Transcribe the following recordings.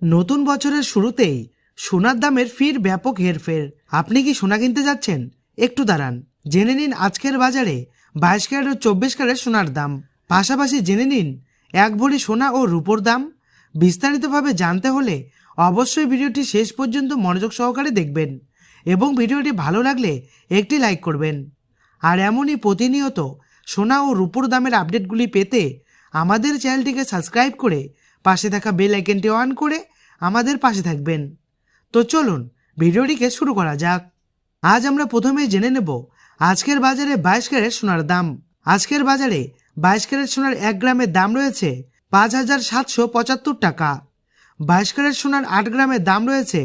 নতুন বছরের শুরুতেই সোনার দামের ফির ব্যাপক হেরফের। আপনি কি সোনা কিনতে যাচ্ছেন? একটু দাঁড়ান, জেনে নিন আজকের বাজারে 22 ক্যারেট ও 24 ক্যারেট সোনার দাম। পাশাপাশি জেনে নিন 1 ভরি সোনা ও রূপোর দাম। বিস্তারিতভাবে জানতে হলে অবশ্যই ভিডিওটি শেষ পর্যন্ত মনোযোগ সহকারে দেখবেন এবং ভিডিওটি ভালো লাগলে একটি লাইক করবেন। আর এমনই প্রতিনিয়ত সোনা ও রূপোর দামের আপডেটগুলি পেতে আমাদের চ্যানেলটিকে সাবস্ক্রাইব করে পাশে থাকা বেল আইকনটি অন করে আমাদের পাশে থাকবেন। তো চলুন ভিডিওটিকে শুরু করা যাক। আজ আমরা প্রথমেই জেনে নেব আজকের বাজারে 22 ক্যারেট সোনার দাম। আজকের বাজারে 22 ক্যারেট সোনার 1 গ্রামের দাম রয়েছে 5,775 টাকা। 22 ক্যারেট সোনার 8 গ্রামের দাম রয়েছে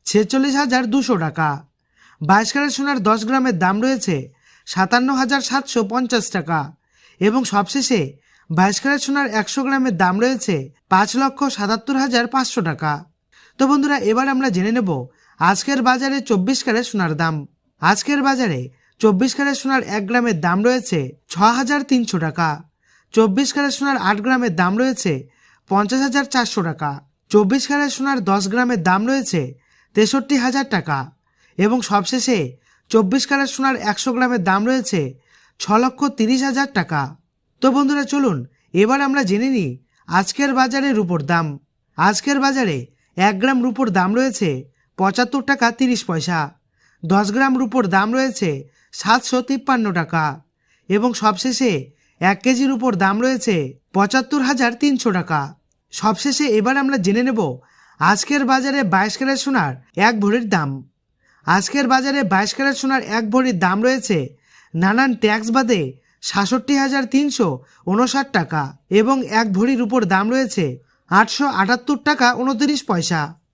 46,200 টাকা। 22 ক্যারেট সোনার 10 গ্রামের দাম রয়েছে 57,750 টাকা। এবং সবশেষে 22 ক্যারেট সোনার 100 গ্রামের দাম রয়েছে 5,77,500 টাকা। তো বন্ধুরা, এবার আমরা জেনে নেব আজকের বাজারে 24 ক্যারেট সোনার দাম। আজকের বাজারে 24 ক্যারেট সোনার 1 গ্রামের দাম রয়েছে 6,300 টাকা। 24 ক্যারেট সোনার 8 গ্রামের দাম রয়েছে 50,400 টাকা। 24 ক্যারেট সোনার 10 গ্রামের দাম রয়েছে 63,000 টাকা। এবং সবশেষে 24 ক্যারেট সোনার 100 গ্রামের দাম রয়েছে 6,30,000 টাকা। তো বন্ধুরা, চলুন এবার আমরা জেনে নিই আজকের বাজারে রূপোর দাম। আজকের বাজারে 1 গ্রাম রূপোর দাম রয়েছে 75 টাকা 30 পয়সা। 10 গ্রাম রূপোর দাম রয়েছে 753 টাকা। এবং সবশেষে 1 কেজি রূপোর দাম রয়েছে 75,300 টাকা। সবশেষে এবার আমরা জেনে নেব আজকের বাজারে 22 ক্যারেট সোনার 1 ভরির দাম। আজকের বাজারে 22 ক্যারেট সোনার 1 ভরির দাম রয়েছে নানান ট্যাক্স বাদে 66,359 টাকা। এবং 1 ভরির উপর দাম রয়েছে 878 টাকা 29 পয়সা।